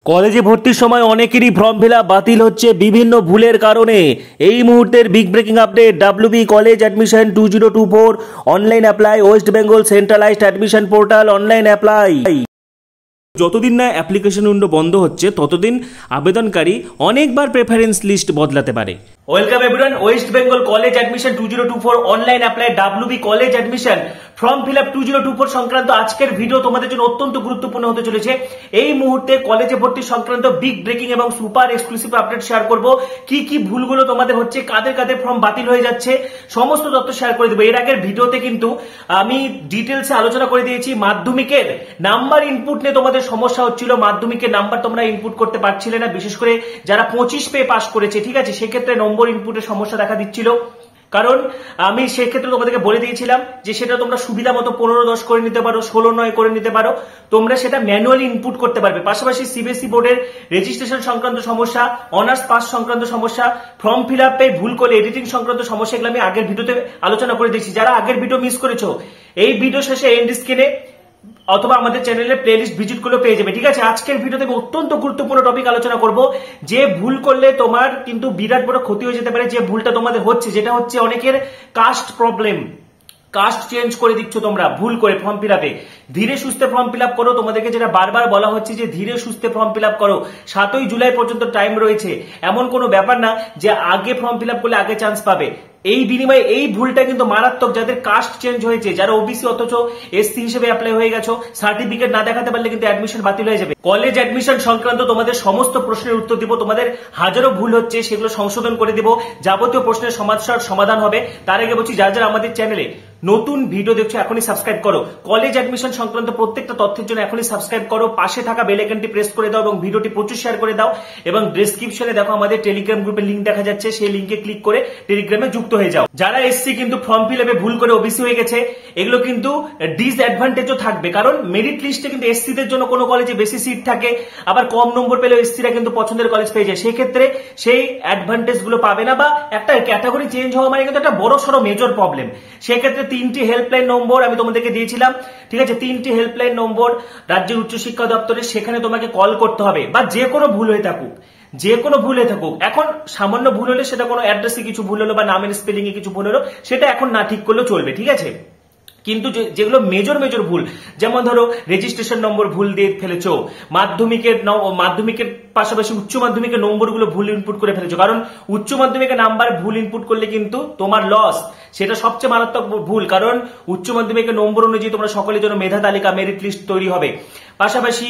কলেজে ভর্তির সময় অনেকেরই ফর্ম ফিল আপ বাতিল হচ্ছে বিভিন্ন ভুলের কারণে। এই মুহূর্তের big breaking update, WB college admission 2024 online apply, West Bengal centralised admission portal online apply. যতদিন না অ্যাপ্লিকেশন উইন্ডো বন্ধ হচ্ছে ততদিন আবেদনকারী অনেকবার প্রেফারেন্স লিস্ট বদলাতে পারে। Welcome everyone, West Bengal college admission 2024 online apply, WB college admission form fill up 2024 সংক্রান্ত আজকের ভিডিও তোমাদের জন্য অত্যন্ত গুরুত্বপূর্ণ হতে চলেছে। এই মুহূর্তে কলেজে ভর্তি সংক্রান্ত বিগ ব্রেকিং এবং সুপার এক্সক্লুসিভ আপডেট শেয়ার করব। কি কি ভুলগুলো তোমাদের হচ্ছে, কাদের কাদের ফর্ম বাতিল হয়ে যাচ্ছে, সমস্ত তথ্য শেয়ার করে দেবো। এর আগের ভিডিওতে কিন্তু আমি ডিটেলসে আলোচনা করে দিয়েছি মাধ্যমিকের নাম্বার ইনপুট নিয়ে তোমাদের সমস্যা হচ্ছিল। মাধ্যমিকের নাম্বার তোমরা ইনপুট করতে পারছিলে না, বিশেষ করে যারা 25 পেয়ে পাস করেছে, ঠিক আছে, সেক্ষেত্রে নম্বর ইনপুটের সমস্যা দেখা দিচ্ছিল। কারণ আমি সেক্ষেত্রে তোমাদেরকে বলে দিয়েছিলাম যে সেটা তোমরা সুবিধা মতো 15-10 করে নিতে পারো, 16-9 করে নিতে পারো, তোমরা সেটা ম্যানুয়ালি ইনপুট করতে পারবে। পাশাপাশি সিবিএসই বোর্ডের রেজিস্ট্রেশন সংক্রান্ত সমস্যা, অনার্স পাস সংক্রান্ত সমস্যা, ফর্ম ফিল আপে ভুল করলে এডিটিং সংক্রান্ত সমস্যা, এগুলো আমি আগের ভিডিওতে আলোচনা করে দিয়েছি। যারা আগের ভিডিও মিস করেছো, এই ভিডিও শেষে এন্ড স্ক্রিনে অথবা আমাদের চ্যানেলের প্লেলিস্ট ভিজিট গুলো পেয়ে যাবে, ঠিক আছে। আজকের ভিডিওতে অত্যন্ত গুরুত্বপূর্ণ টপিক আলোচনা করব, যে ভুল করলে তোমার কিন্তু বিরাট বড় ক্ষতি হয়ে যেতে পারে। যে ভুলটা তোমাদের হচ্ছে, যেটা হচ্ছে অনেকের কাস্ট প্রবলেম, কাস্ট চেঞ্জ করে দিচ্ছ তোমরা ভুল করে ফর্ম ফিল আপে। ধীরে সুস্থে ফর্ম ফিল আপ করো, তোমাদেরকে যেটা বারবার বলা হচ্ছে যে ধীরে সুস্থে ফর্ম ফিল আপ করো। 7ই জুলাই পর্যন্ত টাইম রয়েছে, এমন কোনো ব্যাপার না যে আগে ফর্ম ফিল আপ করলে আগে চান্স পাবে। এই বিনিময়ে এই ভুলটা কিন্তু মারাত্মক। যাদের কাস্ট চেঞ্জ হয়েছে, যারা ওবিসি অথচ এসসি হিসেবে অ্যাপ্লাই হয়ে গেছো, সার্টিফিকেট না দেখাতে পারলে কিন্তু অ্যাডমিশন বাতিল হয়ে যাবে। কলেজ অ্যাডমিশন সংক্রান্ত তোমাদের সমস্ত প্রশ্নের উত্তর দিব। তোমাদের হাজারো ভুল হচ্ছে, সেগুলো সংশোধন করে দিব, যাবতীয় প্রশ্নের সমস্যার সমাধান হবে। তার আগে বলছি, যারা যারা আমাদের চ্যানেলে নতুন ভিডিও দেখছো এখনই সাবস্ক্রাইব করো। কলেজ অ্যাডমিশন সংক্রান্ত প্রত্যেকটা তথ্যের জন্য এখনই সাবস্ক্রাইব করো, পাশে থাকা বেল আইকনটি প্রেস করে দাও এবং ভিডিওটি প্রচুর শেয়ার করে দাও। এবং ডেসক্রিপশনে দেখো আমাদের টেলিগ্রাম গ্রুপের লিংক দেখা যাচ্ছে, সেই লিংকে ক্লিক করে টেলিগ্রামে যুক্ত হয়ে যাও। যারা এসসি কিন্তু ফর্ম ফিল আপে ভুল করে ওবিসি হয়ে গেছে, এগুলো কিন্তু ডিসঅ্যাডভান্টেজও থাকবে। কারণ মেরিট লিস্টে কিন্তু এসসিদের জন্য কোনো কলেজে বেশি সিট থাকে, আবার কম নম্বর পেলেও এসসিরা কিন্তু পছন্দের কলেজ পেয়ে যায়। সেক্ষেত্রে সেই অ্যাডভান্টেজ গুলো পাবে না, বা একটা ক্যাটাগরি চেঞ্জ হওয়া মানে কিন্তু একটা বড় সড়ো মেজর প্রবলেম। সেক্ষেত্রে 3টি হেল্পলাইন নম্বর আমি তোমাদেরকে দিয়েছিলাম, ঠিক আছে, 3টি হেল্পলাইন নম্বর রাজ্যের উচ্চশিক্ষা দপ্তরে, সেখানে তোমাকে কল করতে হবে। বা যে কোনো ভুল হয়ে থাকুক, যে কোনো ভুল হয়ে থাকুক, এখন সামান্য ভুল হলে, সেটা কোনো অ্যাড্রেসে কিছু ভুল হলো বা নামের স্পেলিং এ কিছু ভুল হলো, সেটা এখন না ঠিক করলেও চলবে, ঠিক আছে। কিন্তু যেগুলো মেজর মেজর ভুল, যেমন ধরো রেজিস্ট্রেশন নম্বর ভুল দিয়ে ফেলেছো, মাধ্যমিকের পাশাপাশি উচ্চ মাধ্যমিকের নম্বরগুলো ভুল ইনপুট করে ফেলেছো। কারণ উচ্চ মাধ্যমিকের নাম্বার ভুল ইনপুট করলে কিন্তু তোমার লস, সেটা সবচেয়ে মারাত্মক ভুল। কারণ উচ্চ মাধ্যমিকের নম্বর অনুযায়ী তোমরা সকলের জন্য মেধা তালিকা, মেরিট লিস্ট তৈরি হবে। পাশাপাশি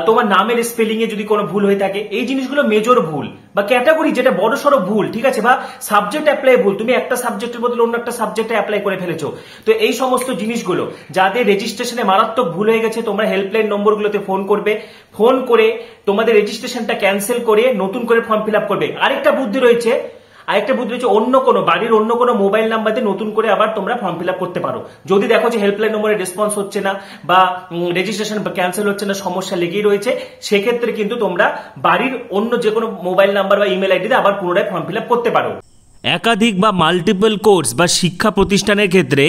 তোমার নামের স্পেলিং এ যদি কোনো ভুল হয়ে থাকে, এই জিনিসগুলো মেজর ভুল। বা ক্যাটাগরি যেটা বড় সড়ো ভুল, ঠিক আছে, বা সাবজেক্ট অ্যাপ্লাই ভুল, তুমি একটা সাবজেক্টের বদলে অন্য একটা সাবজেক্টে অ্যাপ্লাই করে ফেলেছো। তো এই সমস্ত জিনিসগুলো, যাদের রেজিস্ট্রেশনে মারাত্মক ভুল হয়ে গেছে, তোমরা হেল্পলাইন নম্বরগুলোতে ফোন করবে, ফোন করে তোমাদের রেজিস্ট্রেশনটা ক্যান্সেল করে নতুন করে ফর্ম ফিল আপ করবে। আরেকটা বুদ্ধি রয়েছে, অন্য কোনো বাড়ির অন্য কোনো মোবাইল নাম্বার দিয়ে নতুন করে আবার তোমরা ফর্ম ফিল আপ করতে পারো। যদি দেখো যে হেল্পলাইন নম্বরে রেসপন্স হচ্ছে না বা রেজিস্ট্রেশন ক্যান্সেল হচ্ছে না, সমস্যা লেগেই রয়েছে, সেক্ষেত্রে কিন্তু তোমরা বাড়ির অন্য যে কোনো মোবাইল নাম্বার বা ইমেল আইডি দিয়ে আবার পুনরায় ফর্ম ফিল আপ করতে পারো। একাধিক বা মাল্টিপল কোর্স বা শিক্ষা প্রতিষ্ঠানের ক্ষেত্রে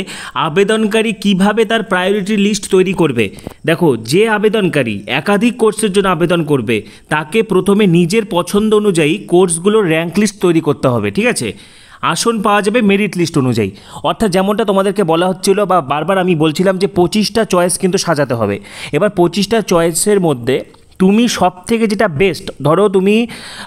আবেদনকারী কিভাবে তার প্রায়োরিটি লিস্ট তৈরি করবে। দেখো, যে আবেদনকারী একাধিক কোর্সের জন্য আবেদন করবে, তাকে প্রথমে নিজের পছন্দ অনুযায়ী কোর্সগুলোর র্যাঙ্ক লিস্ট তৈরি করতে হবে, ঠিক আছে। আসন পাওয়া যাবে মেরিট লিস্ট অনুযায়ী, অর্থাৎ যেমনটা তোমাদেরকে বলা হচ্ছিল বা বারবার আমি বলছিলাম যে 25টা চয়েস কিন্তু সাজাতে হবে। এবার 25টা চয়েসের মধ্যে তুমি সব থেকে যেটা বেস্ট, ধরো তুমি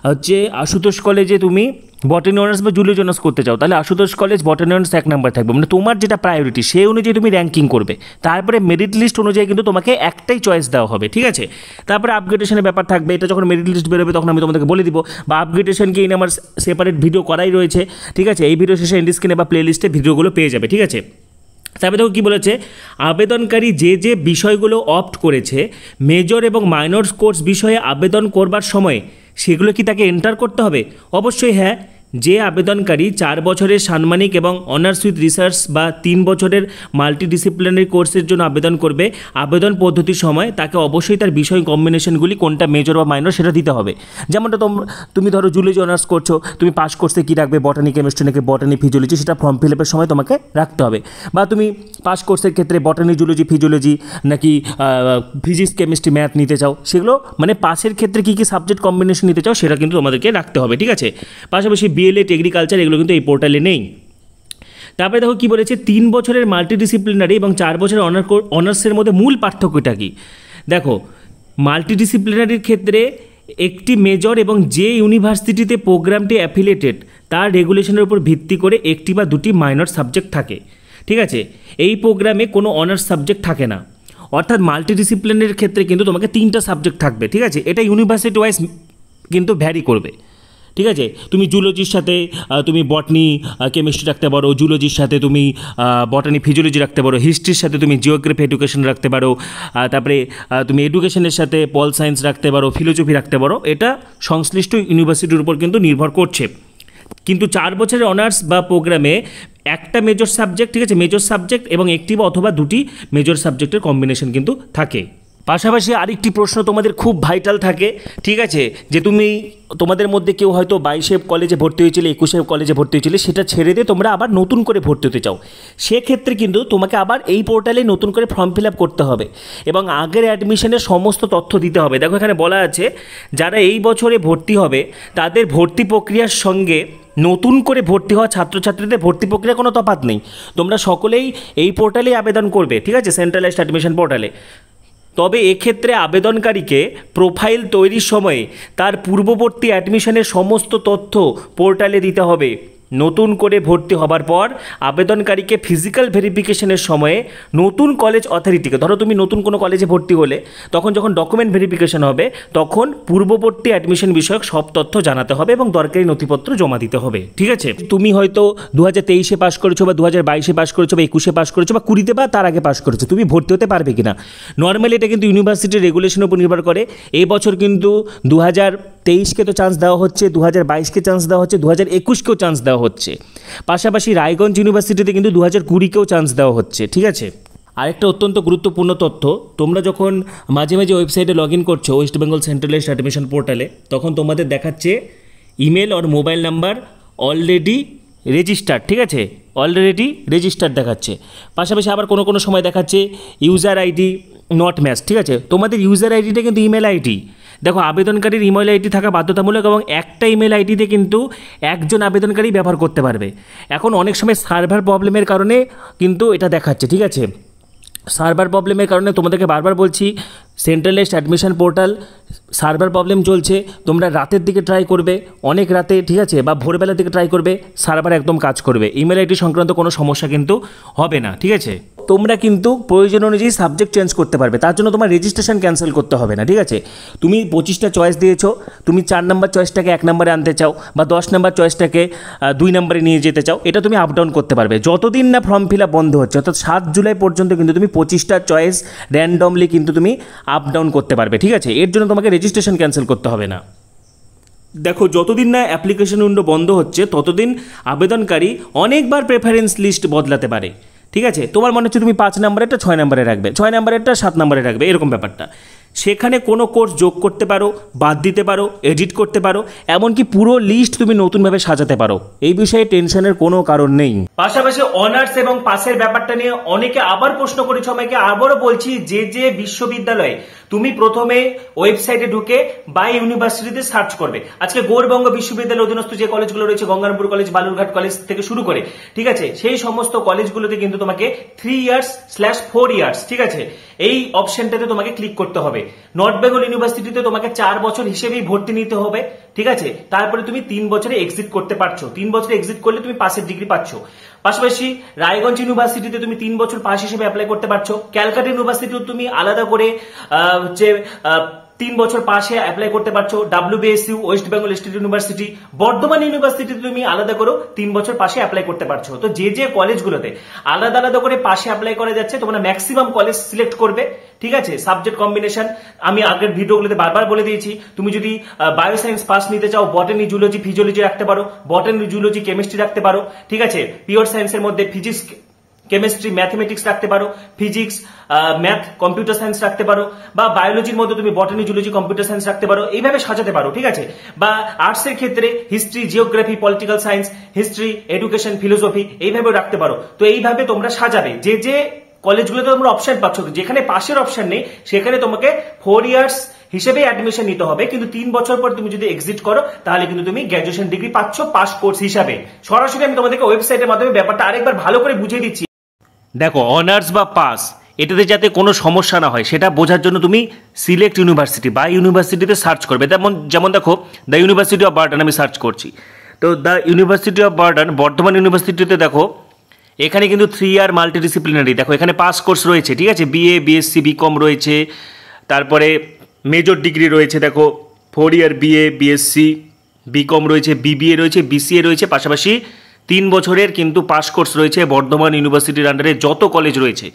হচ্ছে আশুতোষ কলেজে তুমি বটানি অনার্স বা জুলজি অনার্স করতে চাও, তাহলে আশুতোষ কলেজ বটানি অনার্স 1 নাম্বার থাকবে, মানে তোমার যেটা প্রায়োরিটি সেই অনুযায়ী তুমি র্যাঙ্কিং করবে। তারপরে মেরিট লিস্ট অনুযায়ী কিন্তু তোমাকে একটাই চয়েস দেওয়া হবে, ঠিক আছে। তারপরে আপগ্রেডেশনের ব্যাপার থাকবে, এটা যখন মেরিট লিস্ট বেরোবে তখন আমি তোমাদেরকে বলে দিব, বা আপগ্রেডেশনকে নিয়ে আমার সেপারেট ভিডিও করাই রয়েছে, ঠিক আছে। এই ভিডিও শেষে এন্ড স্ক্রিনে বা প্লে লিস্টে ভিডিওগুলো পেয়ে যাবে, ঠিক আছে। তারপরে দেখো কী বলেছে, আবেদনকারী যে যে বিষয়গুলো অপ্ট করেছে মেজর এবং মাইনর কোর্স বিষয়ে আবেদন করবার সময় সেগুলো কি তাকে এন্টার করতে হবে? অবশ্যই হ্যাঁ। যে আবেদনকারী 4 বছরের সাম্মানিক এবং অনার্স উইথ রিসার্চ বা 3 বছরের মাল্টিডিসিপ্লিনারি কোর্সের জন্য আবেদন করবে, আবেদন পদ্ধতির সময় তাকে অবশ্যই তার বিষয় কম্বিনেশনগুলি কোনটা মেজর বা মাইনর সেটা দিতে হবে। যেমনটা তুমি ধরো জুলজি অনার্স করছো, তুমি পাস কোর্সে কী রাখবে, বটানি কেমিস্ট্রি নাকি বটানি ফিজিওলজি, সেটা ফর্ম ফিল আপের সময় তোমাকে রাখতে হবে। বা তুমি পাস কোর্সের ক্ষেত্রে বটানি জুলজি ফিজিওলজি নাকি ফিজিক্স কেমিস্ট্রি ম্যাথ নিতে চাও, সেগুলো মানে পাসের ক্ষেত্রে কী কী সাবজেক্ট কম্বিনেশন নিতে চাও সেটা কিন্তু তোমাদেরকে রাখতে হবে, ঠিক আছে। পাশাপাশি বিএলএড এগ্রিকালচার এগুলো কিন্তু এই পোর্টালে নেই। তারপরে দেখো কী বলেছে, 3 বছরের মাল্টিডিসিপ্লিনারি এবং 4 বছরের অনার্সের মধ্যে মূল পার্থক্যটা কী। দেখো মাল্টিডিসিপ্লিনারির ক্ষেত্রে একটি মেজর এবং যে ইউনিভার্সিটিতে প্রোগ্রামটি অ্যাফিলিয়েটেড তার রেগুলেশনের উপর ভিত্তি করে একটি বা দুটি মাইনর সাবজেক্ট থাকে, ঠিক আছে। এই প্রোগ্রামে কোনো অনার্স সাবজেক্ট থাকে না, অর্থাৎ মাল্টিডিসিপ্লিনারির ক্ষেত্রে কিন্তু তোমাকে 3টা সাবজেক্ট থাকবে, ঠিক আছে। এটা ইউনিভার্সিটি ওয়াইজ কিন্তু ভ্যারি করবে, ঠিক আছে। তুমি জুলজির সাথে তুমি বটনি কেমিস্ট্রি রাখতে পারো, জুলজির সাথে তুমি বটানি ফিজিওলজি রাখতে পারো, হিস্ট্রির সাথে তুমি জিওগ্রাফি এডুকেশন রাখতে পারো, তারপরে তুমি এডুকেশনের সাথে পল সায়েন্স রাখতে পারো, ফিলোসফি রাখতে পারো। এটা সংশ্লিষ্ট ইউনিভার্সিটির উপর কিন্তু নির্ভর করছে। কিন্তু 4 বছরের অনার্স বা প্রোগ্রামে একটা মেজর সাবজেক্ট, ঠিক আছে, মেজর সাবজেক্ট এবং একটি বা অথবা দুটি মেজর সাবজেক্টের কম্বিনেশন কিন্তু থাকে। পাশাপাশি আরেকটি প্রশ্ন তোমাদের খুব ভাইটাল থাকে, ঠিক আছে, যে তোমাদের মধ্যে কেউ হয়তো 22 কলেজে ভর্তি হয়েছিলে, 21 কলেজে ভর্তি হয়েছিলে, সেটা ছেড়ে দিয়ে তোমরা আবার নতুন করে ভর্তি হতে চাও। সেক্ষেত্রে কিন্তু তোমাকে আবার এই পোর্টালে নতুন করে ফর্ম ফিল আপ করতে হবে এবং আগের অ্যাডমিশনের সমস্ত তথ্য দিতে হবে। দেখো এখানে বলা আছে যারা এই বছরে ভর্তি হবে তাদের ভর্তি প্রক্রিয়ার সঙ্গে নতুন করে ভর্তি হওয়া ছাত্রছাত্রীদের ভর্তি প্রক্রিয়া কোনো তফাৎ নেই। তোমরা সকলেই এই পোর্টালেই আবেদন করবে, ঠিক আছে, সেন্ট্রালাইজড অ্যাডমিশন পোর্টালে। তবে এক্ষেত্রে আবেদনকারীকে প্রোফাইল তৈরির সময়ে তার পূর্ববর্তী অ্যাডমিশনের সমস্ত তথ্য পোর্টালে দিতে হবে। নতুন করে ভর্তি হবার পর আবেদনকারীকে ফিজিক্যাল ভেরিফিকেশনের সময়ে নতুন কলেজ অথরিটিকে, ধরো তুমি নতুন কোনো কলেজে ভর্তি হলে তখন যখন ডকুমেন্ট ভেরিফিকেশন হবে তখন পূর্ববর্তী অ্যাডমিশন বিষয়ক সব তথ্য জানাতে হবে এবং দরকারি নথিপত্র জমা দিতে হবে, ঠিক আছে। তুমি হয়তো 2023 পাস করেছো বা 2022 পাস করেছো বা 21 পাস করেছো বা 20 বা তার আগে পাস করেছো, তুমি ভর্তি হতে পারবে কিনা। নর্মালি এটা কিন্তু ইউনিভার্সিটির রেগুলেশনের উপর নির্ভর করে। এই বছর কিন্তু 2023কে তো চান্স দেওয়া হচ্ছে, 2022কে চান্স দেওয়া হচ্ছে, 2021কেও চান্স দেওয়া হচ্ছে। পাশাপাশি রায়গঞ্জ ইউনিভার্সিটিতে কিন্তু 2020কেও চান্স দেওয়া হচ্ছে, ঠিক আছে। আরেকটা অত্যন্ত গুরুত্বপূর্ণ তথ্য, তোমরা যখন মাঝে মাঝে ওয়েবসাইটে লগ ইন করছো ওয়েস্ট বেঙ্গল সেন্ট্রালাইজড অ্যাডমিশন পোর্টালে, তখন তোমাদের দেখাচ্ছে ইমেল আর মোবাইল নাম্বার অলরেডি রেজিস্টার্ড, ঠিক আছে, অলরেডি রেজিস্টার্ড দেখাচ্ছে। পাশাপাশি আবার কোনো কোনো সময় দেখাচ্ছে ইউজার আইডি নট ম্যাচ, ঠিক আছে। তোমাদের ইউজার আইডিটা কিন্তু ইমেল আইডি। দেখো আবেদনকারীর ইমেল আইডি থাকা বাধ্যতামূলক এবং একটা ইমেল আইডিতে কিন্তু একজন আবেদনকারী ব্যবহার করতে পারবে। এখন অনেক সময় সার্ভার প্রবলেমের কারণে কিন্তু এটা দেখাচ্ছে, ঠিক আছে। সার্ভার প্রবলেমের কারণে তোমাদেরকে বারবার বলছি centralised admission portal server problem চলছে, তোমরা রাতের দিকে ট্রাই করবে, অনেক রাতে, ঠিক আছে, বা ভোরবেলার দিকে ট্রাই করবে, সার্ভার একদম কাজ করবে। ইমেল আইডি সংক্রান্ত কোনো সমস্যা কিন্তু হবে না, ঠিক আছে। তোমরা কিন্তু প্রয়োজন অনুযায়ী সাবজেক্ট চেঞ্জ করতে পারবে, তার জন্য তোমার রেজিস্ট্রেশন ক্যান্সেল করতে হবে না, ঠিক আছে। তুমি 25টা চয়েস দিয়েছো, তুমি 4 নম্বর চয়েসটাকে 1 নম্বরে আনতে চাও বা 10 নম্বর চয়েসটাকে 2 নম্বরে নিয়ে যেতে চাও, এটা তুমি আপ ডাউন করতে পারবে যতদিন না ফর্ম ফিল আপ বন্ধ হচ্ছে, অর্থাৎ 7 জুলাই পর্যন্ত কিন্তু তুমি 25টা চয়েস র্যান্ডমলি কিন্তু তুমি আপ ডাউন করতে পারবে, ঠিক আছে। এর জন্য তোমাকে রেজিস্ট্রেশন ক্যান্সেল করতে হবে না। দেখো যতদিন না অ্যাপ্লিকেশন উইন্ডো বন্ধ হচ্ছে ততদিন আবেদনকারী অনেকবার প্রেফারেন্স লিস্ট বদলাতে পারে, ঠিক আছে। তোমার মনে হচ্ছে তুমি 5 নম্বরেরটা 6 নম্বরে রাখবে, 6 নম্বরেরটা 7 নম্বরে রাখবে, এরকম ব্যাপারটা। সেখানে কোনো কোর্স যোগ করতে পারো, বাদ দিতে পারো, এডিট করতে পারো, এমনকি পুরো লিস্ট তুমি নতুনভাবে সাজাতে পারো। এই বিষয়ে টেনশনের কোনো কারণ নেই। পাশাপাশি অনার্স এবং পাসের ব্যাপারটা নিয়ে অনেকে আবার প্রশ্ন করেছে, আমাকে আবারও বলছি, যে যে বিশ্ববিদ্যালয়ে তুমি প্রথমে ওয়েবসাইটে ঢুকে বাই ইউনিভার্সিটিতে সার্চ করবে। আজকে গৌরবঙ্গ বিশ্ববিদ্যালয়ের অধীনস্থ যে কলেজগুলো রয়েছে, গঙ্গারামপুর কলেজ, বালুরঘাট কলেজ থেকে শুরু করে, ঠিক আছে, সেই সমস্ত কলেজগুলোতে কিন্তু তোমাকে 3 ইয়ার্স/4 ইয়ার্স, ঠিক আছে, এই অপশনটাতে তোমাকে ক্লিক করতে হবে। নর্থ বেঙ্গল ইউনিভার্সিটিতে তোমাকে 4 বছর হিসেবেই ভর্তি নিতে হবে, ঠিক আছে। তারপরে তুমি 3 বছরে এক্সিট করতে পারছো, 3 বছরে এক্সিট করলে তুমি পাসের ডিগ্রি পাচ্ছ। পাশাপাশি রায়গঞ্জ ইউনিভার্সিটিতে তুমি 3 বছর পাস হিসেবে অ্যাপ্লাই করতে পারছো। ক্যালকাটা ইউনিভার্সিটিও তুমি আলাদা করে 3 বছর পাশে অ্যাপ্লাই করতে পারছো। WBSU, West Bengal state university, Bardhaman ইউনিভার্সিটিতে তুমি আলাদা করো 3 বছর পাশে অ্যাপ্লাই করতে পারছো। তো যে যে কলেজগুলোতে আলাদা আলাদা করে পাশে অ্যাপ্লাই করা যাচ্ছে তোমরা ম্যাক্সিমাম কলেজ সিলেক্ট করবে, ঠিক আছে। সাবজেক্ট কম্বিনেশন আমি আগের ভিডিওগুলোতে বারবার বলে দিয়েছি। তুমি যদি বায়োসায়েন্স পাস নিতে চাও, বটানি, জুলজি, ফিজিওলজি রাখতে পারো, বটানি, জুলজি, কেমিস্ট্রি রাখতে পারো, ঠিক আছে। পিওর সায়েন্সের মধ্যে ফিজিক্স, কেমিস্ট্রি, ম্যাথমেটিক্স রাখতে পারো, ফিজিক্স, ম্যাথ, কম্পিউটার সায়েন্স রাখতে পারো, বা বায়োলজির মধ্যে তুমি বটানি, জুলজি, কম্পিউটার সায়েন্স রাখতে পারো, এইভাবে সাজাতে পারো, ঠিক আছে। বা আর্টস এর ক্ষেত্রে history, geography, political science, history, education, philosophy এইভাবে রাখতে পারো। তো এইভাবে তোমরা সাজাবে। যে যে কলেজগুলোতে তোমরা অপশন পাচ্ছ, যেখানে পাশের অপশন নেই সেখানে তোমাকে 4 ইয়ার্স হিসেবে অ্যাডমিশন নিতে হবে, কিন্তু 3 বছর পর তুমি যদি এক্সিট করো তাহলে কিন্তু তুমি গ্র্যাজুয়েশন ডিগ্রি পাচ্ছ পাস কোর্স হিসাবে। সরাসরি আমি তোমাদেরকে ওয়েবসাইটের মাধ্যমে ব্যাপারটা আরেকবার ভালো করে বুঝিয়ে দিচ্ছি। দেখো, অনার্স বা পাস এটাতে যাতে কোনো সমস্যা না হয় সেটা বোঝার জন্য তুমি সিলেক্ট ইউনিভার্সিটি বা ইউনিভার্সিটিতে সার্চ করবে। যেমন দেখো, দ্য ইউনিভার্সিটি অফ বার্ডন আমি সার্চ করছি, তো the university of burden Bardhaman ইউনিভার্সিটিতে দেখো এখানে কিন্তু 3 ইয়ার মাল্টিডিসিপ্লিনারি, দেখো এখানে পাস কোর্স রয়েছে, ঠিক আছে। BA, BSc, BCom রয়েছে, তারপরে মেজর ডিগ্রি রয়েছে, দেখো 4 ইয়ার BA, BSc, BCom রয়েছে, BBA রয়েছে, BCA রয়েছে, পাশাপাশি 3 বছরের কিন্তু পাস কোর্স রয়েছে বর্ধমান ইউনিভার্সিটির আন্ডারে যত কলেজ রয়েছে,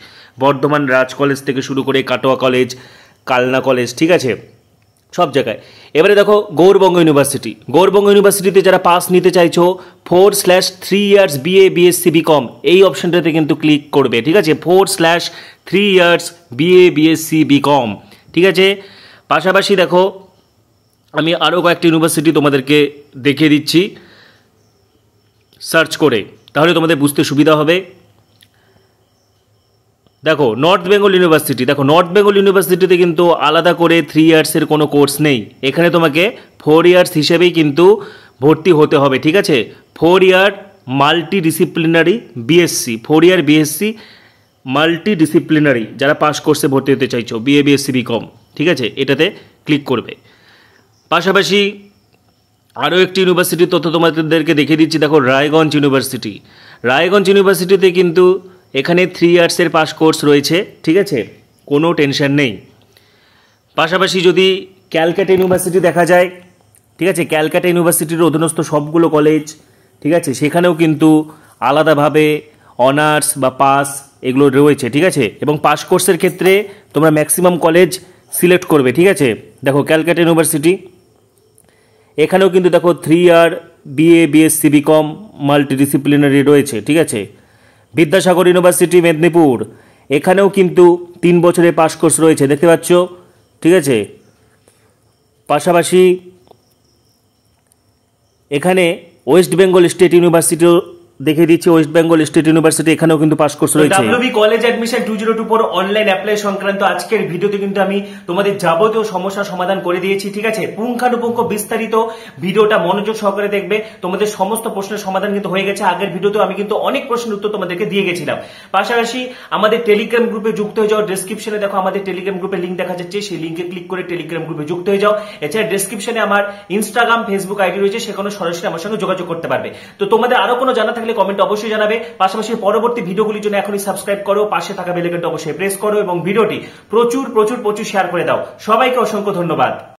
বর্ধমান রাজ কলেজ থেকে শুরু করে কাটোয়া কলেজ, কালনা কলেজ, ঠিক আছে, সব জায়গায়। এবারে দেখো গৌরবঙ্গ ইউনিভার্সিটি, গৌরবঙ্গ ইউনিভার্সিটিতে যারা পাস নিতে চাইছো 4/3 ইয়ার্স BA, BSc, BCom এই অপশনটাতে কিন্তু ক্লিক করবে, ঠিক আছে। 4/3 ইয়ার্স BA, BSc, BCom, ঠিক আছে। পাশাপাশি দেখো আমি আরও কয়েকটি ইউনিভার্সিটি তোমাদেরকে দেখিয়ে দিচ্ছি সার্চ করে, তাহলে তোমাদের বুঝতে সুবিধা হবে। দেখো নর্থ বেঙ্গল ইউনিভার্সিটি, দেখো নর্থ বেঙ্গল ইউনিভার্সিটিতে কিন্তু আলাদা করে 3 ইয়ার্সের কোনো কোর্স নেই, এখানে তোমাকে 4 ইয়ার্স হিসেবেই কিন্তু ভর্তি হতে হবে, ঠিক আছে। 4 ইয়ার মাল্টিডিসিপ্লিনারি BSc, 4 ইয়ার BSc মাল্টিডিসিপ্লিনারি যারা পাস কোর্সে ভর্তি হতে চাইছো, BA, BSc, BCom, ঠিক আছে, এটাতে ক্লিক করবে। পাশাপাশি আরও একটি ইউনিভার্সিটির তথ্য তোমাদেরকে দেখিয়ে দিচ্ছি, দেখো রায়গঞ্জ ইউনিভার্সিটি। রায়গঞ্জ ইউনিভার্সিটিতে কিন্তু এখানে 3 ইয়ার্সের পাস কোর্স রয়েছে, ঠিক আছে, কোনো টেনশন নেই। পাশাপাশি যদি ক্যালকাটা ইউনিভার্সিটি দেখা যায়, ঠিক আছে, ক্যালকাটা ইউনিভার্সিটির অধীনস্থ সবগুলো কলেজ, ঠিক আছে, সেখানেও কিন্তু আলাদাভাবে অনার্স বা পাস এগুলো রয়েছে, ঠিক আছে। এবং পাস কোর্সের ক্ষেত্রে তোমরা ম্যাক্সিমাম কলেজ সিলেক্ট করবে, ঠিক আছে। দেখো ক্যালকাটা ইউনিভার্সিটি, এখানেও কিন্তু দেখো 3 ইয়ার BA, BSc, BCom মাল্টিডিসিপ্লিনারি রয়েছে, ঠিক আছে। বিদ্যাসাগর ইউনিভার্সিটি মেদিনীপুর, এখানেও কিন্তু 3 বছরের পাস কোর্স রয়েছে, দেখতে পাচ্ছ, ঠিক আছে। পাশাপাশি এখানে ওয়েস্ট বেঙ্গল স্টেট ইউনিভার্সিটিও দেখিয়ে দিচ্ছি, ওয়েস্ট বেঙ্গল স্টেট ইউনিভার্সিটি, এখানেও কিন্তু পাস কোর্স রয়েছে। WB college admission 2024 online apply সংক্রান্ত আজকের ভিডিওতে কিন্তু আমি তোমাদের যাবতীয় সমস্যার সমাধান করে দিয়েছি, ঠিক আছে। পুঙ্খানুপুঙ্খ বিস্তারিত ভিডিওটা মনোযোগ সহকারে দেখবে, তোমাদের সমস্ত প্রশ্নের সমাধান কিন্তু হয়ে গেছে। আগের ভিডিওতে আমি কিন্তু অনেক প্রশ্নের উত্তর তোমাদেরকে দিয়ে গেছিলাম। পাশাপাশি আমাদের টেলিগ্রাম গ্রুপে যুক্ত হয়ে যাও, ডেসক্রিপশনে দেখো আমাদের টেলিগ্রাম গ্রুপের লিঙ্ক দেখা যাচ্ছে, সেই লিঙ্কে ক্লিক করে টেলিগ্রাম গ্রুপে যুক্ত হয়ে যাও। এছাড়া ডেসক্রিপশনে আমার ইনস্টাগ্রাম, ফেসবুক আইডি রয়েছে, সেখানে সরাসরি আমার সঙ্গে যোগাযোগ করতে পারবে। তো তোমাদের আরো কোনো জানা থাকলে কমেন্ট অবশ্যই জানাবে। পাশাপাশি পরবর্তী ভিডিওগুলির জন্য এখনই সাবস্ক্রাইব করো, পাশে থাকা বেল আইকনটা অবশ্যই প্রেস করো এবং ভিডিওটি প্রচুর শেয়ার করে দাও। সবাইকে অসংখ্য ধন্যবাদ।